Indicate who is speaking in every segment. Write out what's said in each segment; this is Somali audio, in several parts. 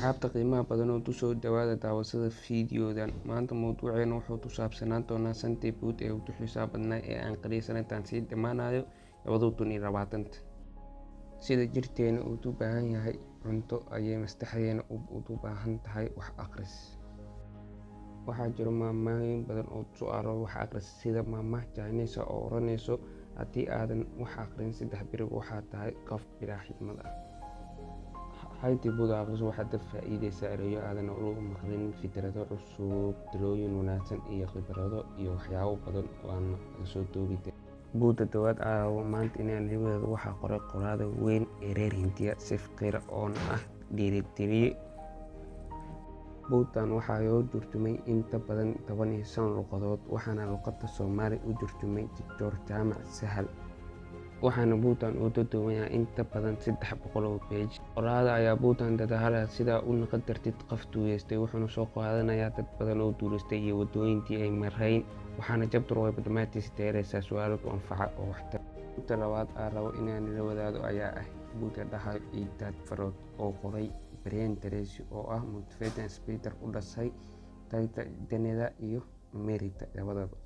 Speaker 1: Asxaabta qiimaha badan oo ku soo dhawaada daawashada fiidiyodan. Maanta mowduuceena wuxuu ku saabsanaan doonaa shantii buud ee ugu xiisaha badnaa ee aan qariyay sanadkan sii dhammaanayo 2020. Sida jirkeena uu u baahan yahay cunto ayay maskaxdeena u baahan tahay wax akhris. Waxaa jira maamooyin badan oo soo aroora wax akhris sida maamaha Chinese oo oranayso haddii aadan wax akhrin 3 beri waxaad tahay qof bilaa xikmad ah. Haddii buug akhris waxaad faa'iideysaa erayo aadan ugu maqlin, fikrado cusub, talooyin wanaagsan iyo khibrado iyo waxyaabo badan oo aan la soo toobitay. Buugga dhawaad maanta inaan liwada waxaa qoray qoraalada weyn ee reer Hindiya si fikir oo ah dhiirigeliye. Buuggan waxaa loo turjumay inta badan 15 luqadood waxaana luqadda Soomaali u turjumay Dr. Jaamac Sahal. Waxaana buuggan uu ka kooban yahay inta badan 300 oo page. Qoraalada ayaa buuggan dadaalaya sida u noqon kartid qof duuleystay, wuxuuna soo qaadanayaa dad badan oo duuleystay iyo waddooyinkii ay mareen. Waxaana chapter walba dhammaantiisa dheeraysaa su'aalo ku anfaca oo waxtar. Buugga labaad aan rabo inaan la wadaago ayaa ah buugga dhaxal Dad Farod oo qoray Brian Tracy oo ah motivational speaker u dhashay dalka Canada iyo America labadaba.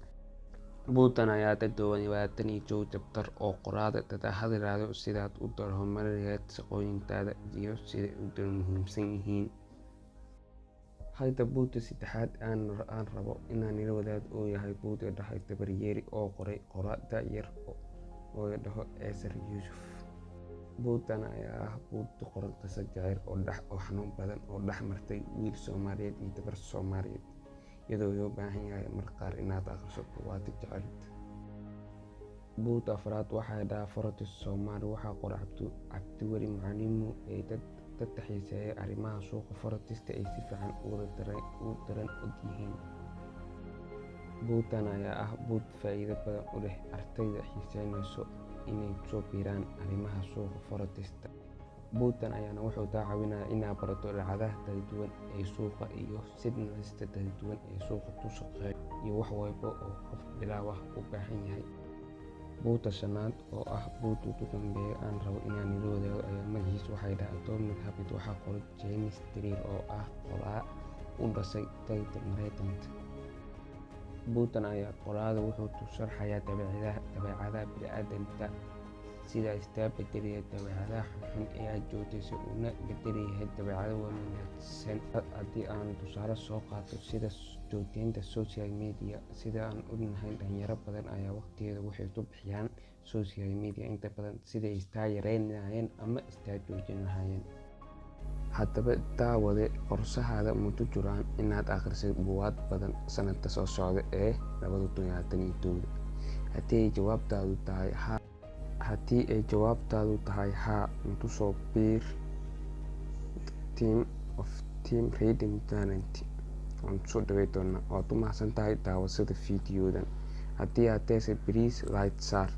Speaker 1: Buuggan ayaa ka kooban 22 chapter oo qoraalada ka hadlaya sidaad u horumarin lahayd shaqooyinkaada iyo sida ay u muhiimsan yihiin. Hadda buugga saddexaad aan rabo inaan la wadaago oo yahay buugga dhaxal Tabaryeri oo qoray qoraa da'yar oo la dhaho Esther Yuusuf. Buuggan ayaa ah buug ku qoran qiso jacayl oo xanuun badan oo dhex martay wiil Soomaaliyeed iyo gabar Soomaaliyeed, iyadoo loo baahan yahay marka qaar inaad akhriso buugaagta jacaylka. Buugga afraad waxaa la dhahaa Forotis Soomaali waxaa qoray Cabdiweli Macalimo ee dad xiiseeya arrimaha suuqa Forotista ay si fiican u daran og yihiin. Buuggan ayaa ah buug faa'iido badan u leh ardayda xiiseynaysa inay ku soo biiraan arrimaha suuqa Forotista. Buuggan ayaana wuxuu kaa caawinayaa inaad barato lacagaha kala duwan ee suuqa iyo signalista kala duwan ee suuqa ku shaqeeya iyo wax walba oo qof bilaaw ah u baahan yahay. Buugga shanaad oo ah buugga ugu dambeeya aan rabo inaan la wadaago ayaa magaciisa waxaa la dhahaa Atomic Habits waxaa qoray James Clear oo ah qoraa u dhashay dalka Mareykanka. Buuggan ayaa qoraalada wuxuu ku sharxayaa dabeecadaha bini'aadamka sida iska beddelaya dabeecadaha xunxun ee aad joogtayso una beddelaya dabeecado wanaagsan. Haddii aan tusaale soo qaato sida joogteynta social media, sida aan ognahay dhalinyaro badan ayaa waqtigeeda waxay ku bixiyaan social media inta badan sidii ay iska yareyn lahaayeen ama iska joojin lahaayeen. Haddaba daawade qorshahaada ma ku jiraan inaad akhrisid buugaag badan sanadka soo socda ee 2022? Haddii ay jawaabtaadu tahay haa, ku soo biir Team Reading Challenge. Waan soo dhaweyn doonaa. Waad u mahadsantahay daawashada fiidiyodan. Haddii aad heesay please like, share.